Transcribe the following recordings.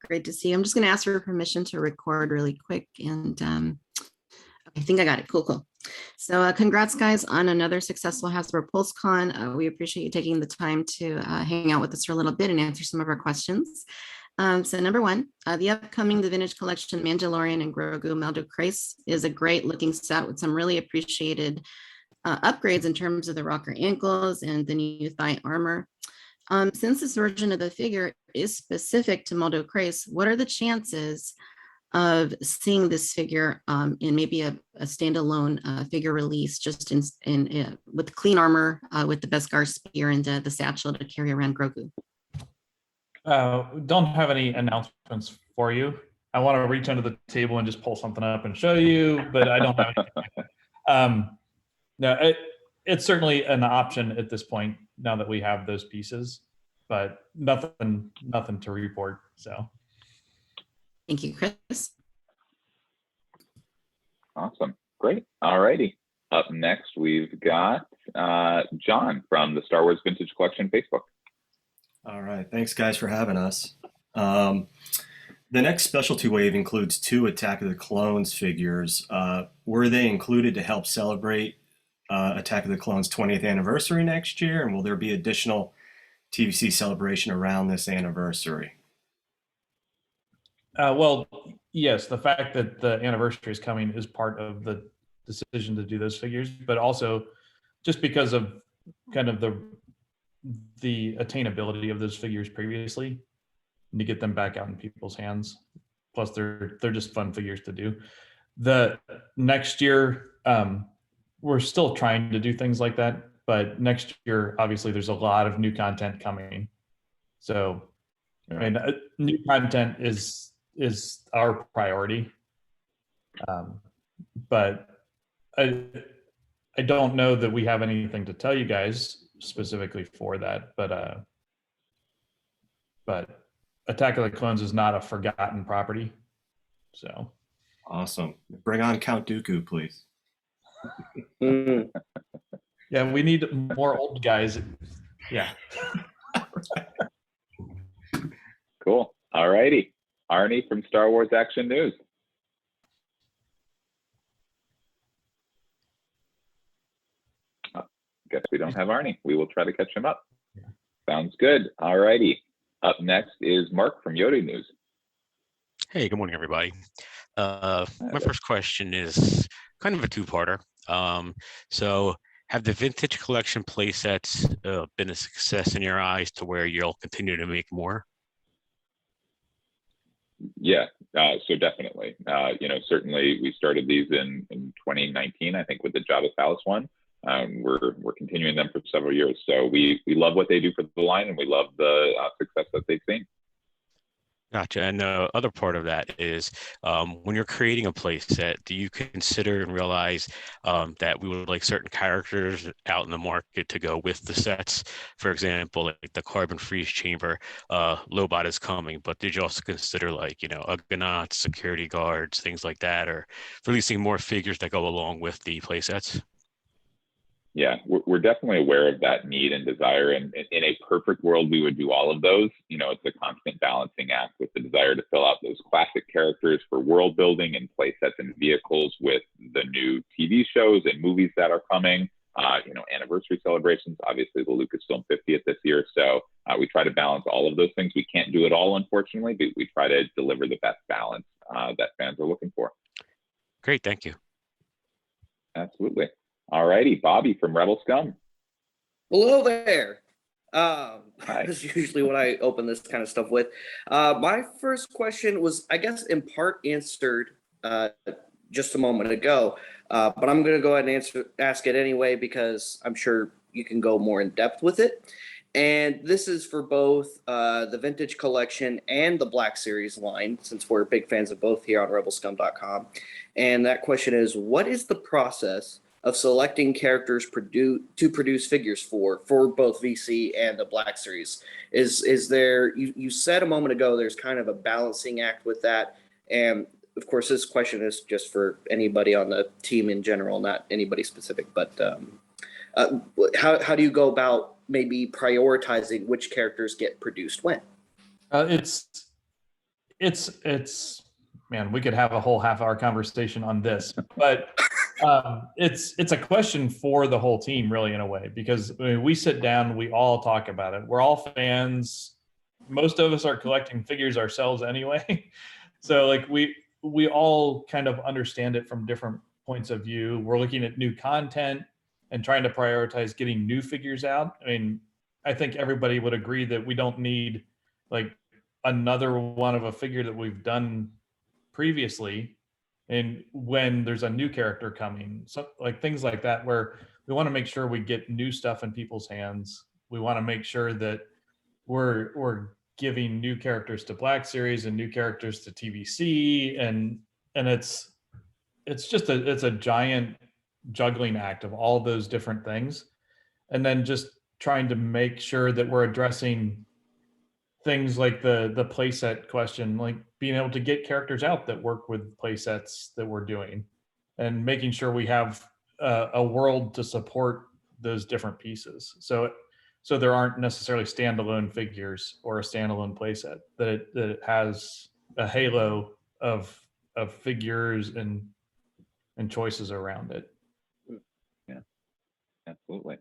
Great to see you. I'm just going to ask for permission to record really quick. And I think I got it. Cool. So congrats, guys, on another successful Hasbro Pulse Con. We appreciate you taking the time to hang out with us for a little bit and answer some of our questions. So number one, the upcoming The Vintage Collection Mandalorian and Grogu Meldo Crace is a great looking set with some really appreciated upgrades in terms of the rocker ankles and the new thigh armor. Since this version of the figure is specific to Moldo Crace, what are the chances of seeing this figure in maybe a standalone figure release, just in with clean armor, with the Beskar spear and the satchel to carry around Grogu? Don't have any announcements for you. I want to reach under the table and just pull something up and show you, but I don't have anything. No, it's certainly an option at this point now that we have those pieces, but nothing to report. So, thank you, Chris. Awesome, great. All righty. Up next, we've got John from the Star Wars Vintage Collection Facebook. All right, thanks guys for having us. The next specialty wave includes 2 Attack of the Clones figures. Were they included to help celebrate Attack of the Clones 20th anniversary next year? And will there be additional TVC celebration around this anniversary? Well, yes, the fact that the anniversary is coming is part of the decision to do those figures, but also just because of kind of the attainability of those figures previously, and to get them back out in people's hands. Plus, they're just fun figures to do. The next year, we're still trying to do things like that, but next year, obviously, there's a lot of new content coming. So, I mean, new content is our priority. But I don't know that we have anything to tell you guys specifically for that, but Attack of the Clones is not a forgotten property. So awesome. Bring on Count Dooku, please. Yeah, we need more old guys. Yeah. Cool. All righty. Arnie from Star Wars Action News. Guess we don't have Arnie. We will try to catch him up. Yeah. Sounds good. All righty. Up next is Mark from Yoda News. Hey, good morning, everybody. My first question is kind of a two-parter. So have the Vintage Collection playsets been a success in your eyes to where you'll continue to make more? Yeah, so definitely. Certainly we started these in 2019, I think, with the Jabba's Palace one. We're continuing them for several years. So we love what they do for the line, and we love the success that they've seen. Gotcha. And the other part of that is when you're creating a play set, do you consider and realize that we would like certain characters out in the market to go with the sets? For example, like the carbon freeze chamber, Lobot is coming, but did you also consider like, Ugnaughts, security guards, things like that, or releasing more figures that go along with the play sets? Yeah, we're definitely aware of that need and desire. And in a perfect world, we would do all of those. It's a constant balancing act with the desire to fill out those classic characters for world building and play sets and vehicles with the new TV shows and movies that are coming. Anniversary celebrations, obviously the Lucasfilm 50th this year. So we try to balance all of those things. We can't do it all, unfortunately, but we try to deliver the best balance that fans are looking for. Great, thank you. Absolutely. All righty, Bobby from Rebel Scum. Hello there. That's usually what I open this kind of stuff with. My first question was, I guess, in part answered just a moment ago, but I'm going to go ahead and ask it anyway because I'm sure you can go more in depth with it. And this is for both the Vintage Collection and the Black Series line, since we're big fans of both here on rebelscum.com. And that question is, what is the process of selecting characters to produce figures for both VC and the Black Series? Is there, you said a moment ago, there's kind of a balancing act with that. And of course, this question is just for anybody on the team in general, not anybody specific, but how do you go about maybe prioritizing which characters get produced when? It's it's man, we could have a whole half-hour conversation on this, but it's a question for the whole team, really, in a way, because I mean, we sit down, we all talk about it. We're all fans. Most of us are collecting figures ourselves anyway, so like we all kind of understand it from different points of view. We're looking at new content and trying to prioritize getting new figures out. I mean, I think everybody would agree that we don't need like another one of a figure that we've done previously, and when there's a new character coming, so like things like that, where we want to make sure we get new stuff in people's hands. We want to make sure that we're giving new characters to Black Series and new characters to TVC, and it's just it's a giant juggling act of all those different things, and then just trying to make sure that we're addressing things like the playset question, like being able to get characters out that work with playsets that we're doing, and making sure we have a world to support those different pieces. So there aren't necessarily standalone figures or a standalone playset, that it has a halo of figures and choices around it. Yeah, absolutely.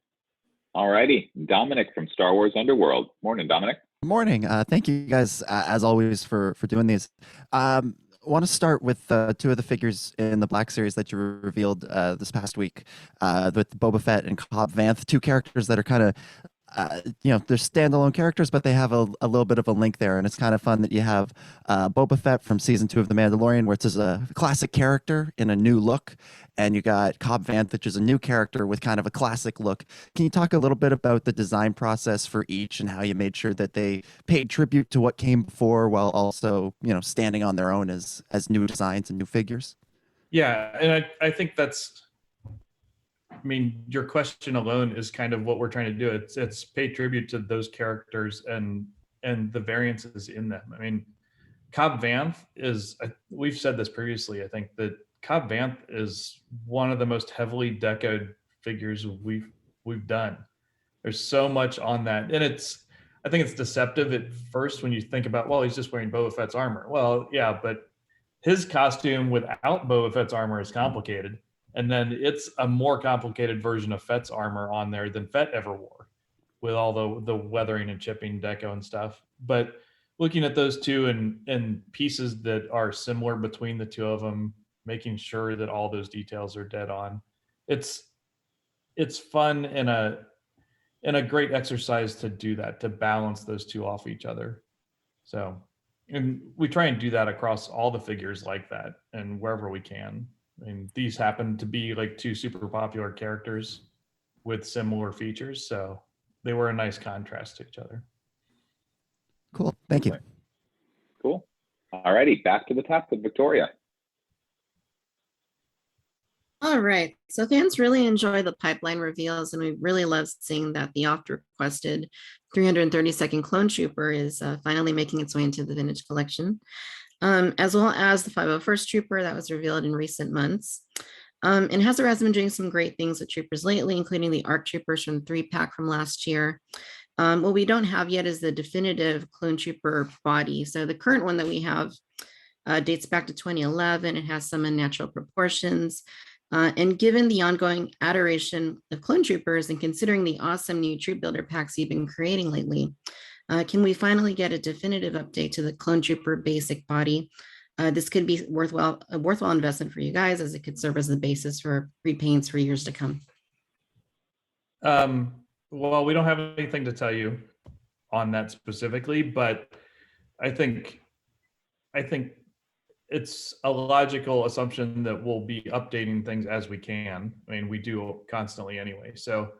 All righty, Dominic from Star Wars Underworld. Morning, Dominic. Good morning. Thank you guys, as always, for doing these. I want to start with two of the figures in the Black Series that you revealed this past week, with Boba Fett and Cobb Vanth, two characters that are kind of, they're standalone characters, but they have a little bit of a link there. And it's kind of fun that you have Boba Fett from season 2 of The Mandalorian, where it's a classic character in a new look. And you got Cobb Vanth, which is a new character with kind of a classic look. Can you talk a little bit about the design process for each and how you made sure that they paid tribute to what came before, while also, standing on their own as new designs and new figures? Yeah, and I think that's, I mean, your question alone is kind of what we're trying to do. It's pay tribute to those characters and the variances in them. I mean, Cobb Vanth is, we've said this previously, I think, that Cobb Vanth is one of the most heavily decoed figures we've done. There's so much on that, and I think it's deceptive at first when you think about, well, he's just wearing Boba Fett's armor. Well, yeah, but his costume without Boba Fett's armor is complicated. And then it's a more complicated version of Fett's armor on there than Fett ever wore, with all the weathering and chipping deco and stuff. But looking at those two and pieces that are similar between the two of them, making sure that all those details are dead on, it's fun and a great exercise to do that, to balance those two off each other. So, and we try and do that across all the figures like that, and wherever we can. I mean, these happen to be like two super popular characters with similar features, so they were a nice contrast to each other. Cool. Thank you. Cool. All righty, back to the top with Victoria. All right, so fans really enjoy the pipeline reveals, and we really love seeing that the oft-requested 332nd Clone Trooper is finally making its way into the vintage collection, as well as the 501st Trooper that was revealed in recent months. And Hasbro has been doing some great things with troopers lately, including the ARC Troopers from 3-pack from last year. What we don't have yet is the definitive Clone Trooper body. So the current one that we have dates back to 2011. It has some unnatural proportions. And given the ongoing adoration of Clone Troopers and considering the awesome new troop builder packs you've been creating lately, can we finally get a definitive update to the Clone Trooper basic body? This could be a worthwhile investment for you guys, as it could serve as the basis for repaints for years to come. Well, we don't have anything to tell you on that specifically, but I think it's a logical assumption that we'll be updating things as we can. I mean, we do constantly anyway. So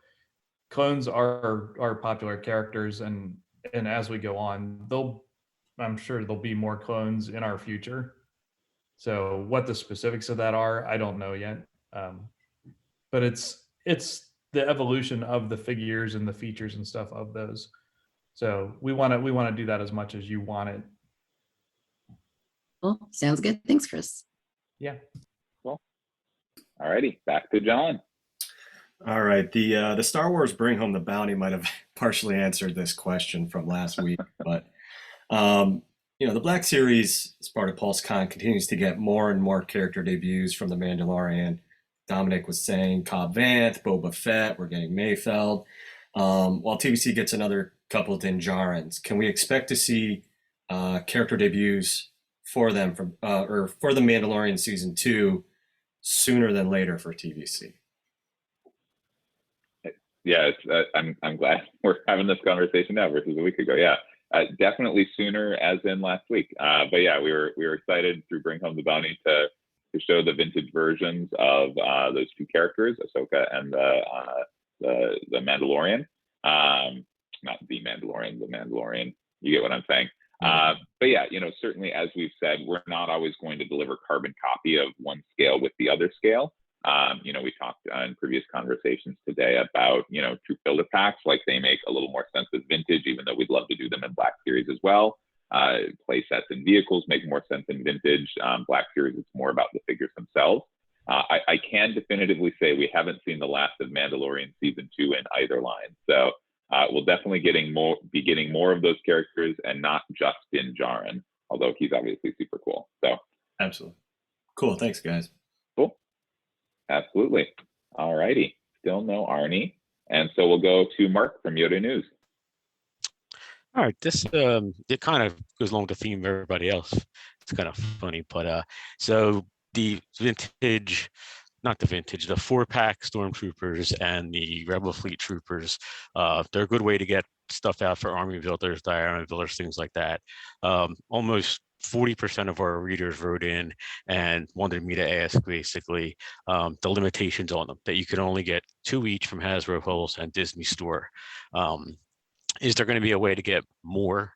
clones are popular characters, and as we go on, I'm sure there'll be more clones in our future. So what the specifics of that are, I don't know yet. But it's the evolution of the figures and the features and stuff of those. So we want to do that as much as you want it. Cool. Sounds good. Thanks, Chris. Yeah. Cool. All righty, back to John. All right. The Star Wars Bring Home the Bounty might have partially answered this question from last week, but The Black Series, as part of PulseCon, continues to get more and more character debuts from The Mandalorian. Dominic was saying Cobb Vanth, Boba Fett, we're getting Mayfeld. While TBC gets another couple of Din Djarins, can we expect to see character debuts for them or for The Mandalorian Season 2 sooner than later for TBC? Yeah, I'm glad we're having this conversation now versus a week ago. Yeah, definitely sooner, as in last week. But yeah, we were excited through Bring Home the Bounty to show the vintage versions of those two characters, Ahsoka and the Mandalorian. Not the Mandalorian, the Mandalorian. You get what I'm saying. But yeah, certainly, as we've said, we're not always going to deliver carbon copy of one scale with the other scale. We talked in previous conversations today about, troop builder packs, like they make a little more sense as vintage, even though we'd love to do them in Black Series as well. Play sets and vehicles make more sense in vintage. Black Series, it's more about the figures themselves. I can definitively say we haven't seen the last of Mandalorian Season 2 in either line. So we'll definitely be getting more of those characters, and not just Din Djarin, although he's obviously super cool. So absolutely. Cool. Thanks, guys. Cool. Absolutely. All righty. Still no Arnie. And so we'll go to Mark from Yoda News. All right, this it kind of goes along with the theme of everybody else. It's kind of funny, but so the vintage, not the vintage, the 4-pack Stormtroopers and the Rebel Fleet Troopers, they're a good way to get stuff out for army builders, diorama builders, things like that. Almost 40% of our readers wrote in and wanted me to ask basically the limitations on them, that you can only get 2 each from Hasbro Pulse and Disney Store. Is there going to be a way to get more,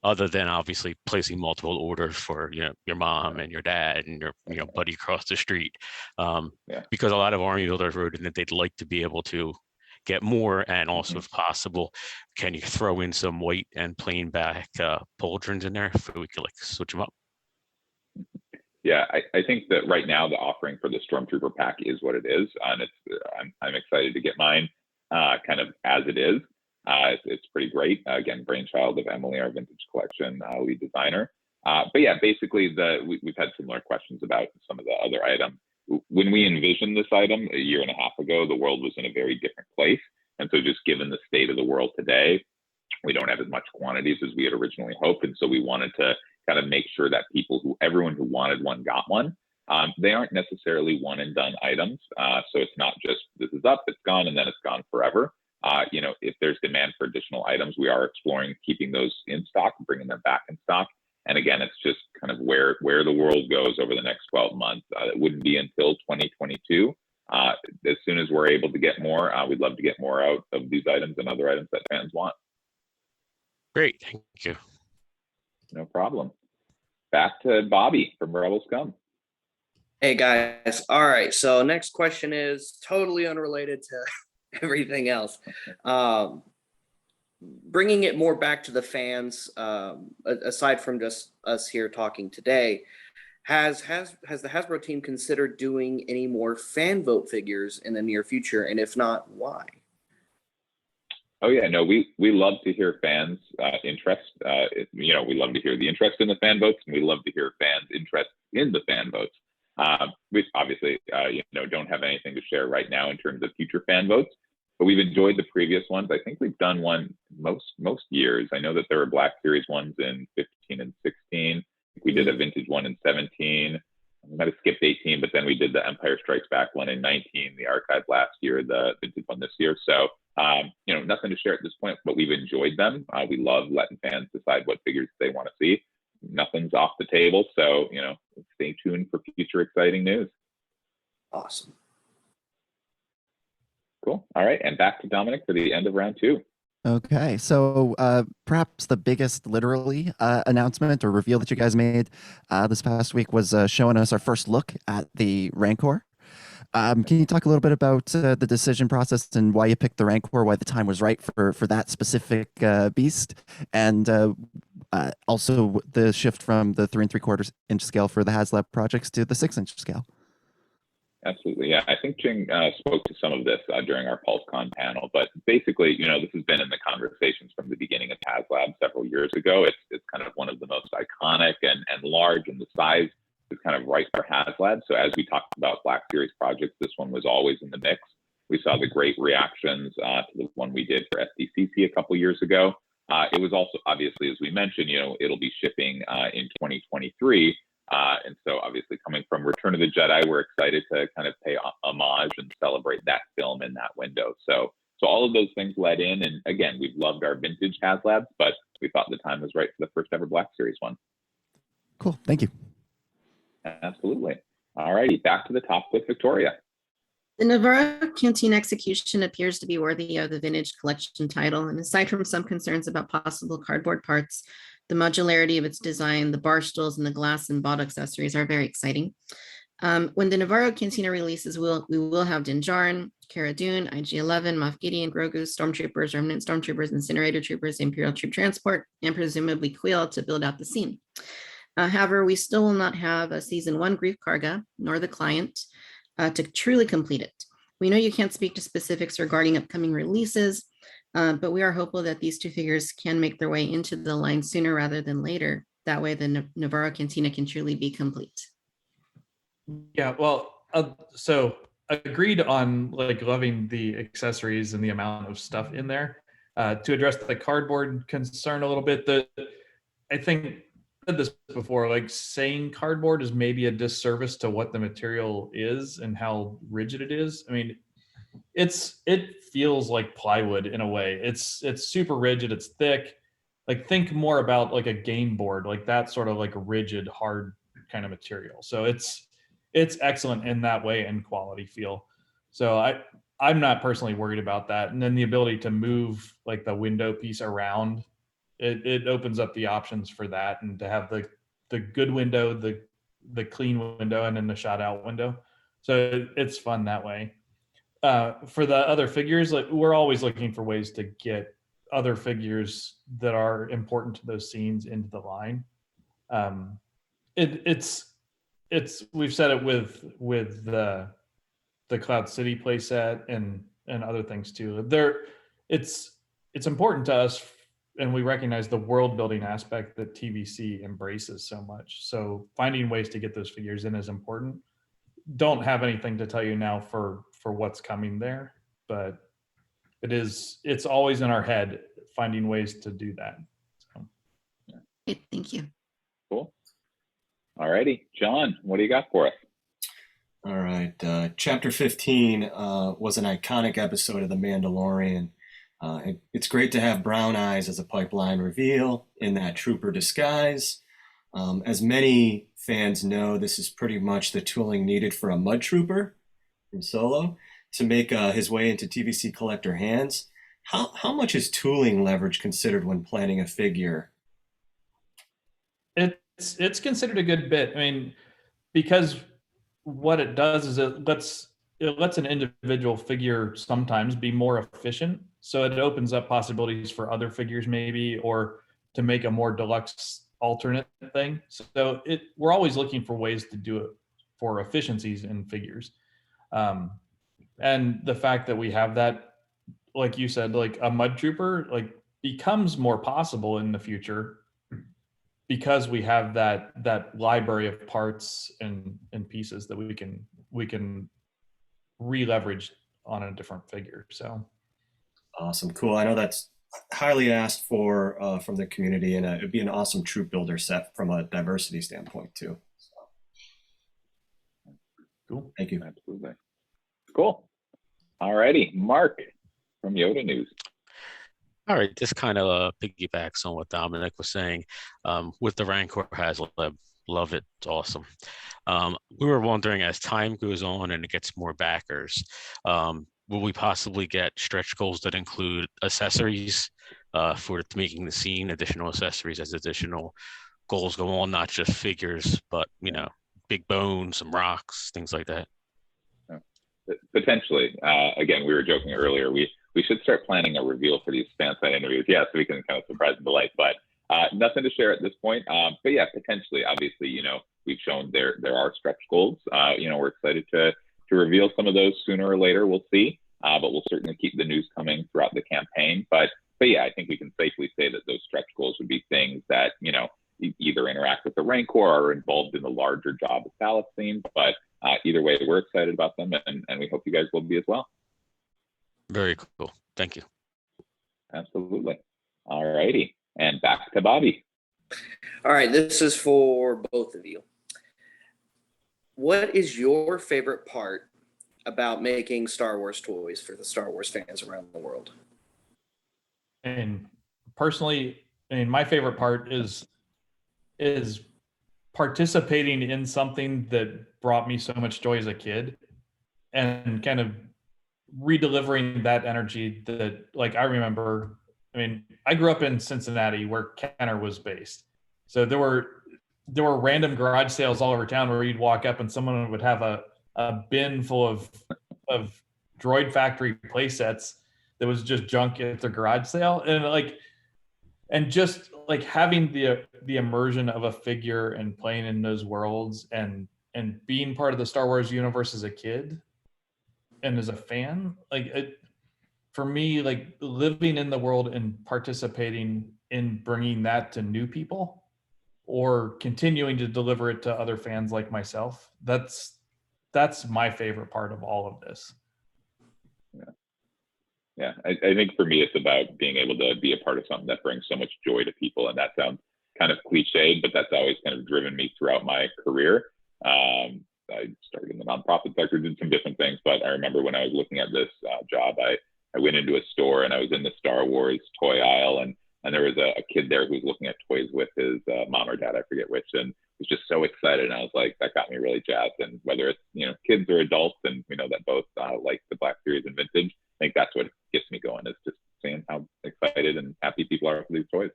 other than obviously placing multiple orders for your mom and your dad and your buddy across the street? Because a lot of army builders wrote in that they'd like to be able to get more, and also, if possible, can you throw in some white and plain back pauldrons in there so we could switch them up? Yeah, I think that right now the offering for the Stormtrooper pack is what it is, and I'm excited to get mine kind of as it is. It's pretty great. Again, brainchild of Emily, our vintage collection lead designer. But yeah, basically we've had similar questions about some of the other items. When we envisioned this item a year and a half ago, the world was in a very different place. And so just given the state of the world today, we don't have as much quantities as we had originally hoped. And so we wanted to kind of make sure that everyone who wanted one got one. They aren't necessarily one and done items. So it's not just this is up, it's gone, and then it's gone forever. If there's demand for additional items, we are exploring keeping those in stock, bringing them back in stock. And again, it's just kind of where the world goes over the next 12 months. It wouldn't be until 2022. As soon as we're able to get more, we'd love to get more out of these items and other items that fans want. Great, thank you. No problem. Back to Bobby from Rebel Scum. Hey guys. All right. So next question is totally unrelated to everything else. Bringing it more back to the fans, aside from just us here talking today, has the Hasbro team considered doing any more fan vote figures in the near future? And if not, why? Oh yeah, no, we love to hear fans' interest. We love to hear the interest in the fan votes, and we love to hear fans' interest in the fan votes. We obviously, don't have anything to share right now in terms of future fan votes, but we've enjoyed the previous ones. I think we've done one most years. I know that there were Black Series ones in 15 and 16. We did a vintage one in 17. We might have skipped 18, but then we did the Empire Strikes Back one in 19, the archive last year, the vintage one this year. So, nothing to share at this point, but we've enjoyed them. We love letting fans decide what figures they want to see. Nothing's off the table. So, stay tuned for future exciting news. Awesome. Cool. All right. And back to Dominic for the end of round 2. Okay, so perhaps the biggest literally announcement or reveal that you guys made this past week was showing us our first look at the Rancor. Can you talk a little bit about the decision process and why you picked the Rancor, why the time was right for that specific beast, and also the shift from the 3 3/4 inch scale for the HasLab projects to the 6 inch scale? Absolutely. Yeah, I think Jing spoke to some of this during our PulseCon panel, but basically, this has been in the conversations from the beginning of HasLab several years ago. It's kind of one of the most iconic and large, and the size is kind of right for HasLab. So as we talked about Black Series projects, this one was always in the mix. We saw the great reactions to the one we did for SDCC a couple years ago. It was also, obviously, as we mentioned, it'll be shipping in 2023. And so obviously coming from Return of the Jedi, we're excited to kind of pay homage and celebrate that film in that window. So all of those things led in. And again, we've loved our vintage HasLabs, but we thought the time was right for the first ever Black Series one. Cool. Thank you. Absolutely. All righty, back to the top with Victoria. The Navarro Cantina execution appears to be worthy of the vintage collection title, and aside from some concerns about possible cardboard parts, the modularity of its design, the bar stools, and the glass and bot accessories are very exciting. When the Navarro Cantina releases, we will have Din Djarin, Cara Dune, IG-11, Moff Gideon, Grogu, Stormtroopers, Remnant Stormtroopers, Incinerator Troopers, Imperial Troop Transport, and presumably Quill to build out the scene. However, we still will not have a Season 1 Grief Karga, nor the client, to truly complete it. We know you can't speak to specifics regarding upcoming releases, but we are hopeful that these two figures can make their way into the line sooner rather than later. That way the Navarro Cantina can truly be complete. Yeah, well, so agreed on loving the accessories and the amount of stuff in there. To address the cardboard concern a little bit, I think I said this before, saying cardboard is maybe a disservice to what the material is and how rigid it is. I mean, it feels like plywood in a way. It's super rigid, it's thick. Think more about a game board, that sort of rigid, hard kind of material. So it's excellent in that way and quality feel. So I'm not personally worried about that. And then the ability to move the window piece around, it opens up the options for that, and to have the good window, the clean window, and then the shot out window. So it's fun that way. For the other figures, we're always looking for ways to get other figures that are important to those scenes into the line. It's we've said it with the Cloud City playset and other things too. It's important to us, and we recognize the world building aspect that TVC embraces so much. So finding ways to get those figures in is important. Don't have anything to tell you now for what's coming there, but it's always in our head, finding ways to do that. So, yeah. Okay, thank you. Cool. All righty, John, what do you got for us? All right. Chapter 15 was an iconic episode of The Mandalorian. It's great to have Brown Eyes as a pipeline reveal in that trooper disguise. As many fans know, this is pretty much the tooling needed for a mud trooper from Solo to make his way into TVC collector hands. How much is tooling leverage considered when planning a figure? It's considered a good bit. I mean, because what it does is it lets an individual figure sometimes be more efficient. So it opens up possibilities for other figures maybe, or to make a more deluxe alternate thing. So we're always looking for ways to do it for efficiencies in figures. And the fact that we have that, like you said, a mud trooper, becomes more possible in the future because we have that library of parts and pieces that we can re-leverage on a different figure. So awesome. Cool. I know that's highly asked for from the community, and it'd be an awesome troop builder set from a diversity standpoint too. So. Cool. Thank you. Absolutely. Cool. All righty, Mark from Yoda News. All right, this kind of piggybacks on what Dominic was saying. With the Rancor HasLab, love it, it's awesome. We were wondering, as time goes on and it gets more backers, will we possibly get stretch goals that include accessories for making the scene, additional accessories as additional goals go on, not just figures, but, big bones, some rocks, things like that? Potentially. Again, we were joking earlier. We should start planning a reveal for these fan side interviews. Yeah, so we can kind of surprise and delight, but nothing to share at this point. But yeah, potentially, obviously, we've shown there are stretch goals. We're excited to to reveal some of those sooner or later. We'll see, but we'll certainly keep the news coming throughout the campaign. But yeah, I think we can safely say that those stretch goals would be things that, either interact with the Rancor or are involved in the larger job of Palestine. But either way, we're excited about them, and we hope you guys will be as well. Very cool. Thank you. Absolutely. All righty. And back to Bobby. All right, this is for both of you. What is your favorite part about making Star Wars toys for the Star Wars fans around the world? And personally, my favorite part is participating in something that brought me so much joy as a kid, and kind of redelivering that energy that, like, I remember. I grew up in Cincinnati, where Kenner was based. So there were random garage sales all over town where you'd walk up and someone would have a bin full of Droid Factory play sets that was just junk at their garage sale. And just having the immersion of a figure and playing in those worlds and being part of the Star Wars universe as a kid and as a fan, for me, living in the world and participating in bringing that to new people or continuing to deliver it to other fans like myself, that's my favorite part of all of this. Yeah. I think for me, it's about being able to be a part of something that brings so much joy to people. And that sounds kind of cliche, but that's always kind of driven me throughout my career. I started in the nonprofit sector, did some different things, but I remember when I was looking at this job, I went into a store and I was in the Star Wars toy aisle, and there was a kid there who was looking at toys with his mom or dad, I forget which, and was just so excited. And I was like, that got me really jazzed. And whether it's, kids or adults, and we know that both like the Black Series and Vintage, I think that's what gets me going, is just seeing how excited and happy people are for these toys.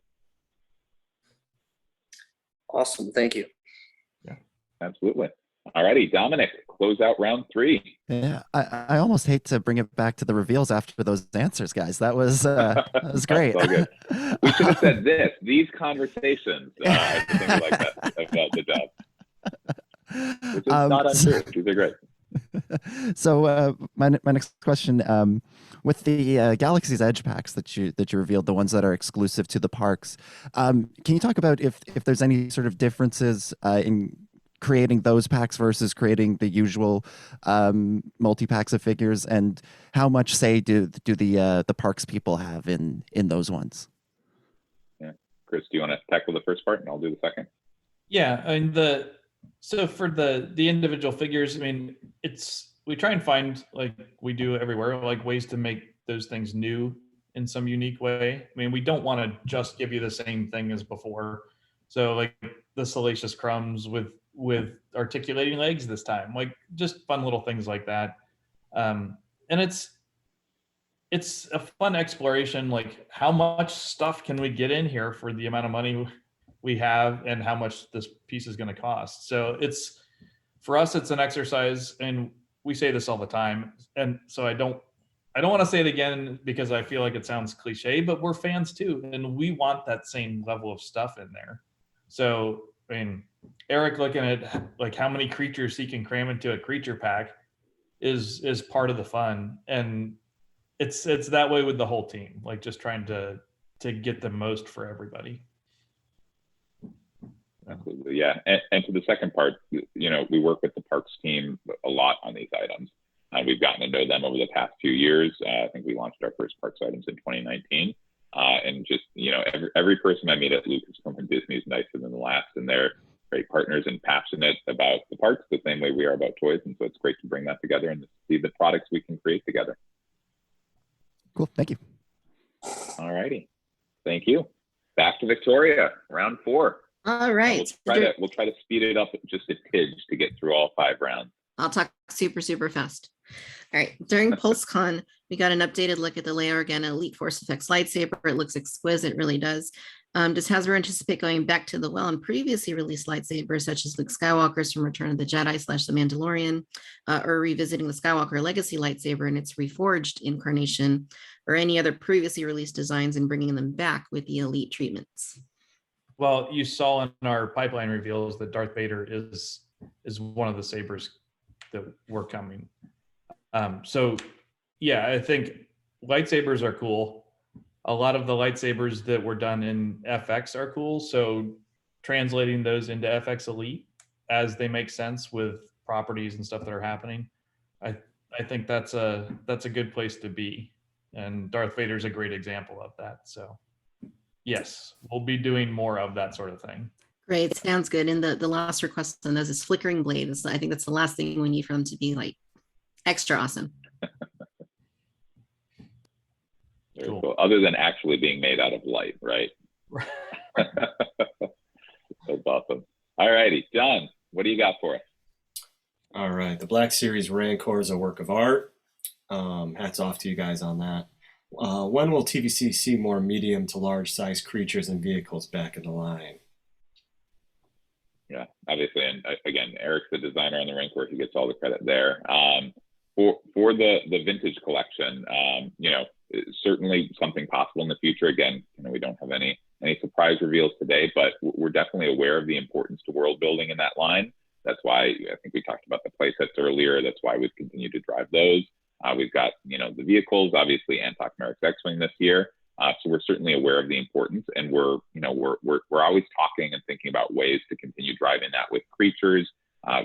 Awesome. Thank you. Yeah, absolutely. All righty, Dominic, close out round 3. Yeah, I almost hate to bring it back to the reveals after those answers, guys. That was great. All good. We should have said these conversations. I think I like that about the job. Which is not untrue. These are great. So my next question, with the Galaxy's Edge packs that you revealed, the ones that are exclusive to the parks, can you talk about if there's any sort of differences in creating those packs versus creating the usual multi-packs of figures, and how much say do the parks people have in those ones? Yeah, Chris, do you want to tackle the first part and I'll do the second? Yeah, so for the individual figures, we try and find, like we do everywhere, ways to make those things new in some unique way. We don't want to just give you the same thing as before. So the Salacious Crumbs with articulating legs this time, just fun little things like that. And it's a fun exploration, how much stuff can we get in here for the amount of money we have and how much this piece is going to cost. So for us, it's an exercise, and we say this all the time. And so I don't want to say it again because I feel like it sounds cliche, but we're fans too. And we want that same level of stuff in there. So, Eric looking at how many creatures he can cram into a creature pack is part of the fun. And it's that way with the whole team, just trying to get the most for everybody. Absolutely. Yeah. And to the second part, we work with the parks team a lot on these items. We've gotten to know them over the past few years. I think we launched our first parks items in 2019. And just, every person I meet at Lucasfilm and Disney is nicer than the last, and they're great partners and passionate about the parks the same way we are about toys. And so it's great to bring that together and to see the products we can create together. Cool. Thank you. All righty. Thank you. Back to Victoria, round 4. All right. We'll try to speed it up just a tidge to get through all 5 rounds. I'll talk super, super fast. All right. During PulseCon, we got an updated look at the Leia Organa Elite Force Effects lightsaber. It looks exquisite, it really does. Does Hasbro anticipate going back to the well and previously released lightsabers, such as Luke Skywalker's from Return of the Jedi / The Mandalorian, or revisiting the Skywalker Legacy lightsaber in its reforged incarnation, or any other previously released designs and bringing them back with the Elite treatments? Well, you saw in our pipeline reveals that Darth Vader is one of the sabers that were coming. So yeah, I think lightsabers are cool. A lot of the lightsabers that were done in FX are cool. So translating those into FX Elite as they make sense with properties and stuff that are happening, I think that's a good place to be. And Darth Vader's a great example of that. So yes, we'll be doing more of that sort of thing. Great, sounds good. And the last request on those is flickering blades. I think that's the last thing we need for them to be like extra awesome. Very Cool. cool. Other than actually being made out of light, right? That's awesome. All righty, John, what do you got for us? All right, the Black Series Rancor is a work of art. Hats off to you guys on that. When will TVC see more medium to large size creatures and vehicles back in the line? Yeah, obviously, and again, Eric's the designer on the Rancor. He gets all the credit there. For the vintage collection, certainly something possible in the future. Again, we don't have any surprise reveals today, but we're definitely aware of the importance to world building in that line. That's why I think we talked about the playsets earlier. That's why we've continued to drive those. We've got the vehicles, obviously, Antok Merrick's X-Wing this year. So we're certainly aware of the importance, and we're always talking and thinking about ways to continue driving that with creatures,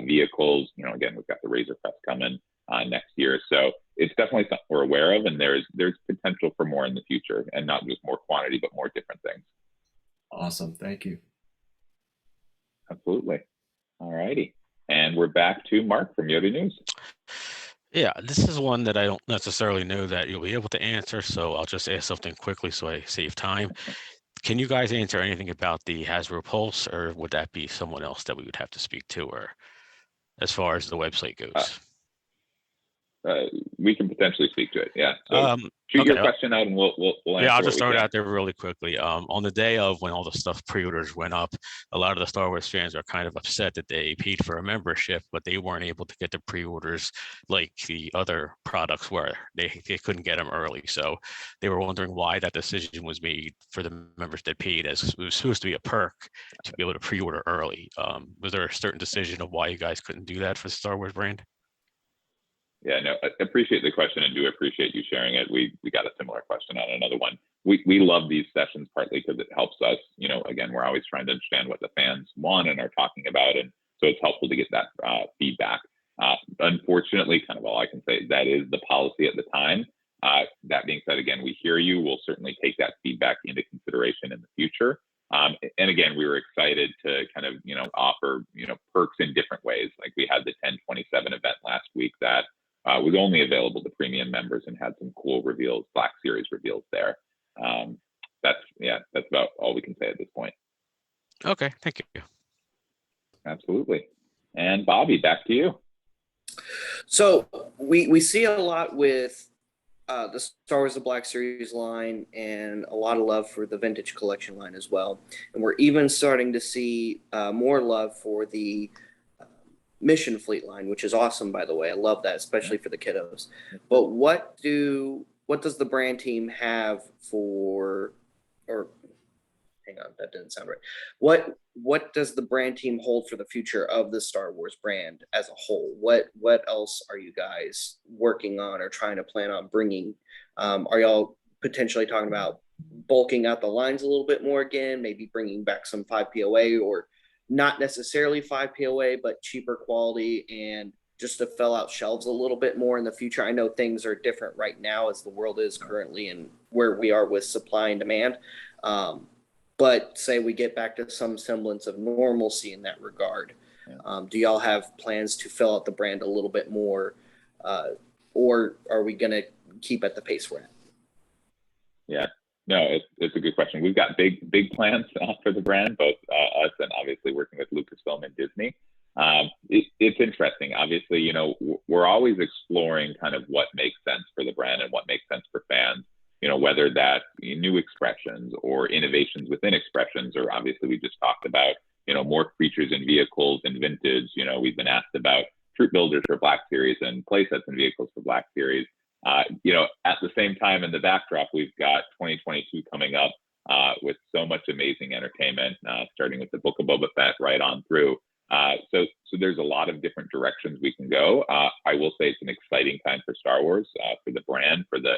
vehicles. Again, we've got the Razor Crest coming next year, so it's definitely something we're aware of, and there's potential for more in the future, and not just more quantity, but more different things. Awesome, thank you. Absolutely. All righty, and we're back to Mark from Yoda News. Yeah, this is one that I don't necessarily know that you'll be able to answer, so I'll just ask something quickly so I save time. Can you guys answer anything about the Hasbro Pulse, or would that be someone else that we would have to speak to, or as far as the website goes? We can potentially speak to it. Yeah. So shoot your question out, and we'll answer. Yeah, I'll just throw it out there really quickly. On the day of when all the stuff pre-orders went up, a lot of the Star Wars fans are kind of upset that they paid for a membership, but they weren't able to get the pre-orders like the other products were. They couldn't get them early, so they were wondering why that decision was made for the members that paid, as it was supposed to be a perk to be able to pre-order early. Was there a certain decision of why you guys couldn't do that for the Star Wars brand? Yeah, no, I appreciate the question, and do appreciate you sharing it. We got a similar question on another one. We love these sessions partly because it helps us. Again, we're always trying to understand what the fans want and are talking about, and so it's helpful to get that feedback. Unfortunately, kind of all I can say, that is the policy at the time. That being said, again, we hear you. We'll certainly take that feedback into consideration in the future. And again, we were excited to kind of offer perks in different ways. Like we had the 1027 event last week that was only available to premium members and had some cool reveals, Black Series reveals there. That's about all we can say at this point. Okay, thank you. Absolutely. And Bobby, back to you. So we see a lot with the Star Wars The Black Series line, and a lot of love for the Vintage Collection line as well. And we're even starting to see more love for the Mission Fleet line, which is awesome, by the way. I love that, especially for the kiddos. But what does the brand team have for, or hang on, that didn't sound right. What does the brand team hold for the future of the Star Wars brand as a whole? What else are you guys working on or trying to plan on bringing? Are y'all potentially talking about bulking out the lines a little bit more again, maybe bringing back some 5POA, or not necessarily 5POA, but cheaper quality, and just to fill out shelves a little bit more in the future? I know things are different right now as the world is currently and where we are with supply and demand. But say we get back to some semblance of normalcy in that regard. Do y'all have plans to fill out the brand a little bit more, or are we going to keep at the pace we're at? Yeah. No, it's a good question. We've got big plans for the brand, both us and obviously working with Lucasfilm and Disney. It's interesting. Obviously, we're always exploring kind of what makes sense for the brand and what makes sense for fans. Whether that's new expressions or innovations within expressions, or obviously we just talked about more creatures and vehicles and vintage. We've been asked about troop builders for Black Series and playsets and vehicles for Black Series. At the same time, in the backdrop, we've got 2022 coming up with so much amazing entertainment, starting with the Book of Boba Fett right on through. So there's a lot of different directions we can go. I will say it's an exciting time for Star Wars, for the brand, for the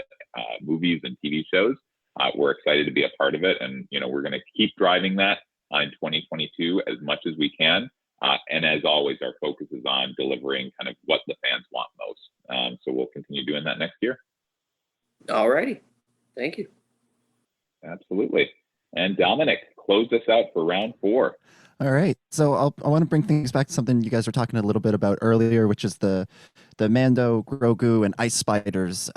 movies and TV shows. We're excited to be a part of it, and we're going to keep driving that in 2022 as much as we can. And as always, our focus is on delivering kind of what the fans want most. So we'll continue doing that next year. All righty. Thank you. Absolutely. And Dominic, close us out for round 4. All right. So I want to bring things back to something you guys were talking a little bit about earlier, which is the Mando, Grogu, and Ice Spiders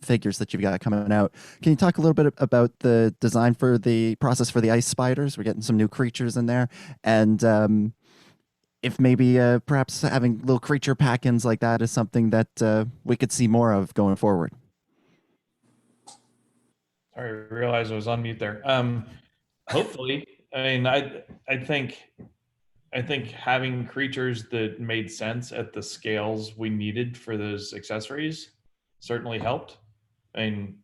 figures that you've got coming out. Can you talk a little bit about the design for the process for the Ice Spiders? We're getting some new creatures in there. And if maybe perhaps having little creature pack-ins like that is something that we could see more of going forward. Sorry, I realized I was on mute there. Hopefully. I mean, I think having creatures that made sense at the scales we needed for those accessories certainly helped. I mean,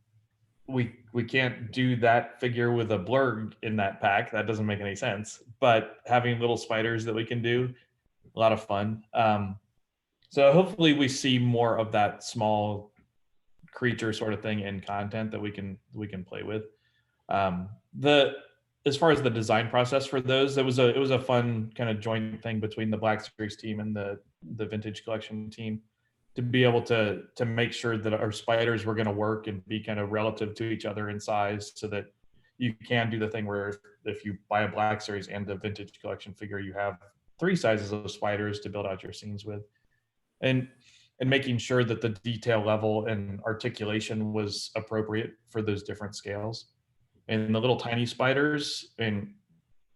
we can't do that figure with a blurg in that pack. That doesn't make any sense. But having little spiders that we can do, a lot of fun. So hopefully we see more of that small creature sort of thing in content that we can play with. As far as the design process for those, it was a fun kind of joint thing between the Black Series team and the Vintage Collection team to be able to make sure that our spiders were going to work and be kind of relative to each other in size, so that you can do the thing where if you buy a Black Series and a Vintage Collection figure, you have 3 sizes of spiders to build out your scenes with, and making sure that the detail level and articulation was appropriate for those different scales. And the little tiny spiders, and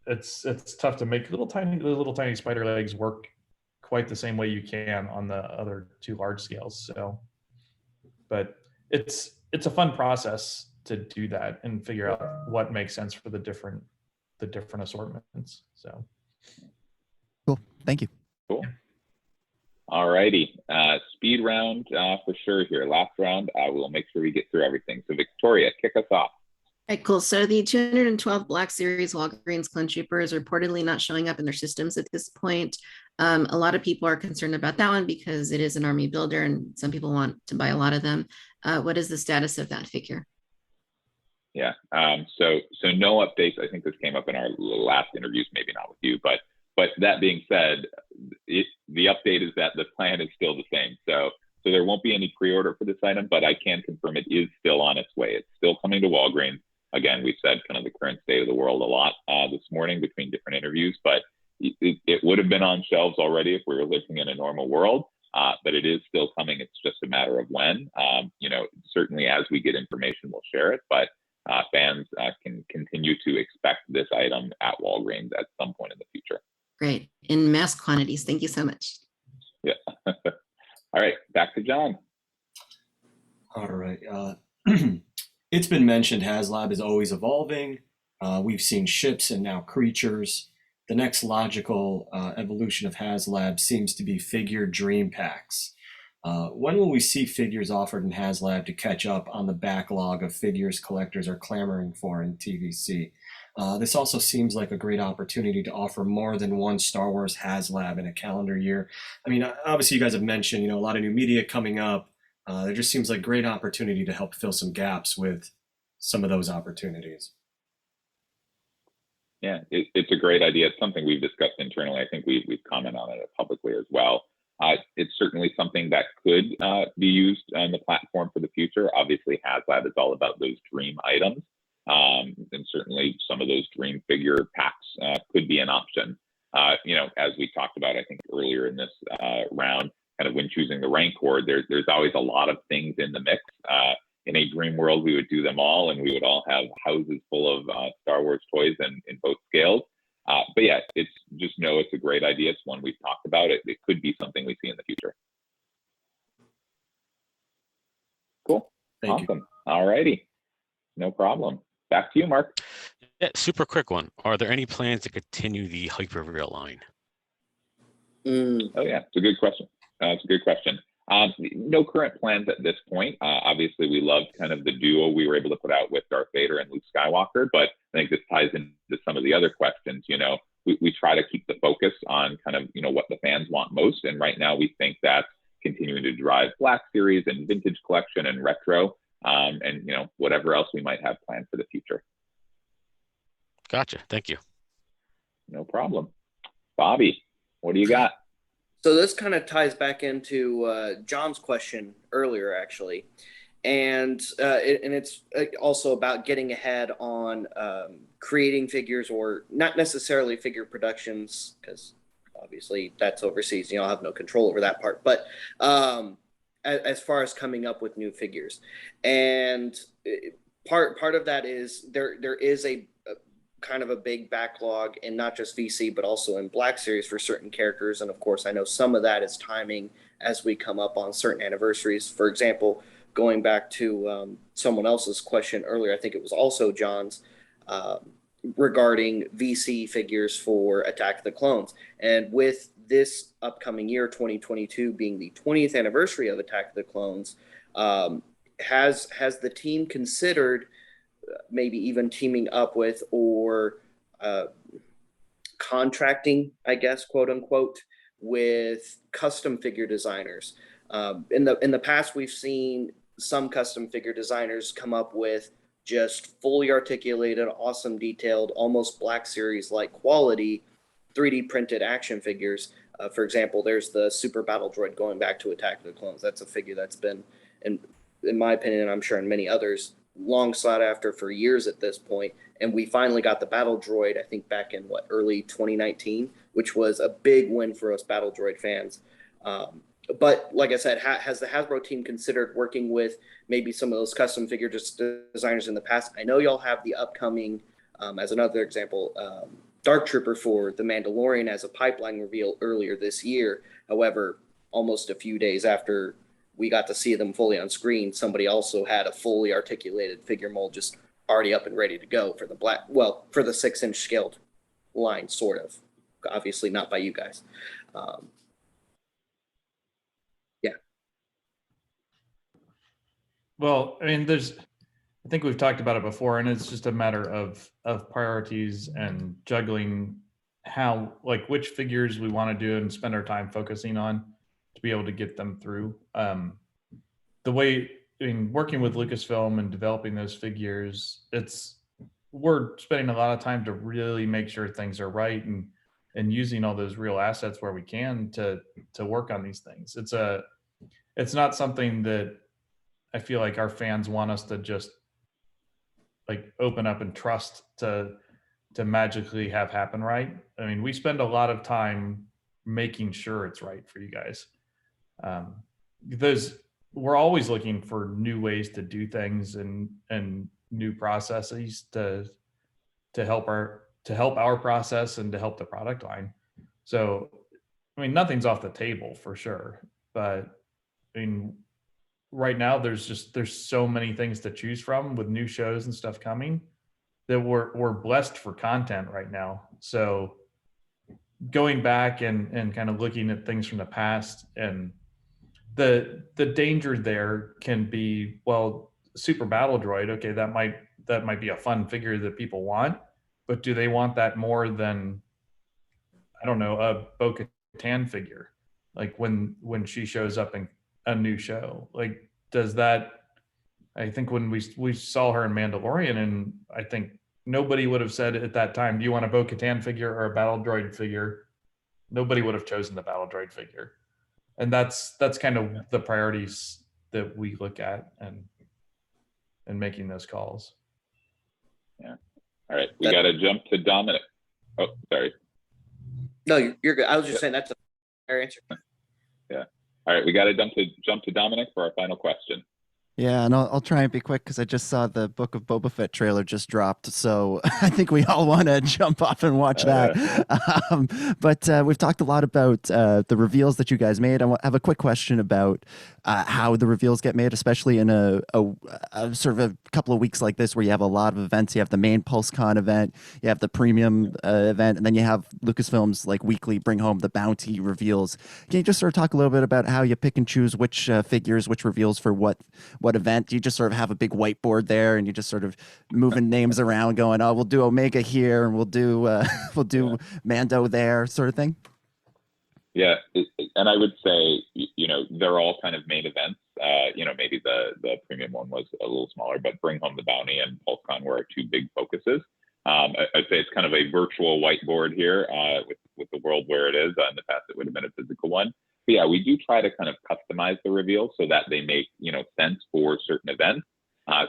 it's tough to make little tiny spider legs work quite the same way you can on the other 2 large scales. So, but it's a fun process to do that and figure out what makes sense for the different assortments. So cool. Thank you. Cool. All righty. Speed round for sure here. Last round. We'll make sure we get through everything. So Victoria, kick us off. All right, cool. So the 212 Black Series Walgreens Clone Troopers are reportedly not showing up in their systems at this point. A lot of people are concerned about that one because it is an army builder and some people want to buy a lot of them. What is the status of that figure? Yeah. So no updates. I think this came up in our last interviews, maybe not with you, but that being said, the update is that the plan is still the same. So there won't be any pre-order for this item, but I can confirm it is still on its way. It's still coming to Walgreens. Again, we said kind of the current state of the world a lot this morning between different interviews, but it would have been on shelves already if we were living in a normal world, but it is still coming. It's just a matter of when. Certainly as we get information, we'll share it, but fans can continue to expect this item at Walgreens at some point in the future. Great. In mass quantities. Thank you so much. Yeah. All right, back to John. All right. It's been mentioned HasLab is always evolving. We've seen ships and now creatures. The next logical evolution of HasLab seems to be figure dream packs. When will we see figures offered in HasLab to catch up on the backlog of figures collectors are clamoring for in TVC? This also seems like a great opportunity to offer more than one Star Wars HasLab in a calendar year. I mean, obviously you guys have mentioned, a lot of new media coming up. There just seems like a great opportunity to help fill some gaps with some of those opportunities. Yeah, it's a great idea. It's something we've discussed internally. I think we've commented on it publicly as well. It's certainly something that could be used on the platform for the future. Obviously, HasLab is all about those dream items. And certainly some of those dream figure packs could be an option. As we talked about, I think earlier in this round, kind of when choosing the Rancor, there's always a lot of things in the mix. In a dream world, we would do them all, and we would all have houses full of Star Wars toys in both scales. But yeah, it's a great idea. It's one we've talked about. It could be something we see in the future. Cool. Thank you. All righty. No problem. Back to you, Mark. Yeah, super quick one. Are there any plans to continue the Hyperreal line? Oh yeah, it's a good question. No current plans at this point. Obviously, we loved kind of the duo we were able to put out with Darth Vader and Luke Skywalker, but I think this ties into some of the other questions. we try to keep the focus on kind of, what the fans want most. And right now we think that's continuing to drive Black Series and vintage collection and retro, and whatever else we might have planned for the future. Gotcha. Thank you. No problem. Bobby, what do you got? So this kind of ties back into John's question earlier, actually. And it's also about getting ahead on creating figures, or not necessarily figure productions, because obviously that's overseas and y'all have no control over that part. But as far as coming up with new figures, and part of that is there is a kind of a big backlog in not just VC, but also in Black Series for certain characters. And of course, I know some of that is timing as we come up on certain anniversaries. For example, going back to someone else's question earlier, I think it was also John's, regarding VC figures for Attack of the Clones. And with this upcoming year, 2022, being the 20th anniversary of Attack of the Clones, has the team considered maybe even teaming up with, or contracting, I guess, quote unquote, with custom figure designers? In the past, we've seen some custom figure designers come up with just fully articulated, awesome, detailed, almost Black Series like quality 3D printed action figures. For example, there's the Super Battle Droid going back to Attack of the Clones. That's a figure that's been, in my opinion, and I'm sure in many others, long sought after for years at this point. And we finally got the Battle Droid, I think back in early 2019, which was a big win for us Battle Droid fans. But like I said, has the Hasbro team considered working with maybe some of those custom figure designers in the past? I know y'all have the upcoming, as another example, Dark Trooper for the Mandalorian as a pipeline reveal earlier this year. However, almost a few days after we got to see them fully on screen, somebody also had a fully articulated figure mold just already up and ready to go for the for the 6-inch scaled line, sort of. Obviously not by you guys. Well, I mean, I think we've talked about it before, and it's just a matter of priorities and juggling which figures we want to do and spend our time focusing on to be able to get them through. Working with Lucasfilm and developing those figures, we're spending a lot of time to really make sure things are right and using all those real assets where we can to work on these things. It's not something that I feel like our fans want us to just open up and trust to magically have happen right. I mean, we spend a lot of time making sure it's right for you guys. We're always looking for new ways to do things and new processes to help our process and to help the product line. So, I mean, nothing's off the table for sure, but I mean, right now there's so many things to choose from with new shows and stuff coming that we're blessed for content right now. So going back and kind of looking at things from the past, and the danger there can be, Super Battle Droid, okay, that might be a fun figure that people want, but do they want that more than, I don't know, a Bo-Katan figure, when she shows up in a new show? Does that, I think when we saw her in Mandalorian, and I think nobody would have said at that time, do you want a Bo-Katan figure or a Battle Droid figure? Nobody would have chosen the Battle Droid figure. And that's kind of the priorities that we look at and making those calls. Yeah. All right. We got to jump to Dominic. Oh, sorry. No, you're good. I was just saying that's a fair answer. Yeah. All right. We got to jump to Dominic for our final question. Yeah, and I'll try and be quick because I just saw the Book of Boba Fett trailer just dropped, so I think we all want to jump off and watch that. But we've talked a lot about the reveals that you guys made. I have a quick question about how the reveals get made, especially in a sort of a couple of weeks like this where you have a lot of events. You have the main PulseCon event, you have the premium event, and then you have Lucasfilm's weekly Bring Home the Bounty reveals. Can you just sort of talk a little bit about how you pick and choose which figures, which reveals for what what event? Do you just sort of have a big whiteboard there and you just sort of moving names around, going, oh, we'll do Omega here and we'll do we'll do Mando there, sort of thing? Yeah, and I would say, they're all kind of main events. Maybe the premium one was a little smaller, but Bring Home the Bounty and PulseCon were our two big focuses. I'd say it's kind of a virtual whiteboard here with the world where it is. In the past, it would have been a physical one. But yeah, we do try to kind of customize the reveals so that they make sense for certain events.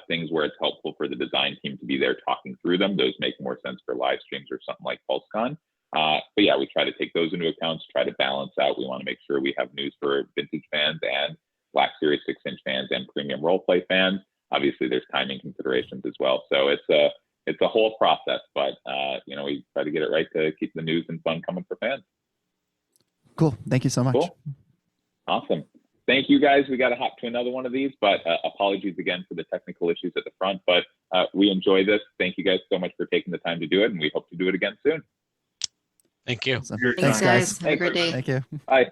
Things where it's helpful for the design team to be there talking through them. Those make more sense for live streams or something like PulseCon. But yeah, we try to take those into account, try to balance out. We want to make sure we have news for vintage fans and Black Series 6-inch fans and premium roleplay fans. Obviously, there's timing considerations as well. So it's a whole process, but we try to get it right to keep the news and fun coming for fans. Cool. Thank you so much. Cool. Awesome. Thank you, guys. We got to hop to another one of these, but apologies again for the technical issues at the front. But we enjoy this. Thank you guys so much for taking the time to do it, and we hope to do it again soon. Thank you. Awesome. Your Thanks, time. guys. Have a great day. Thank you. Bye.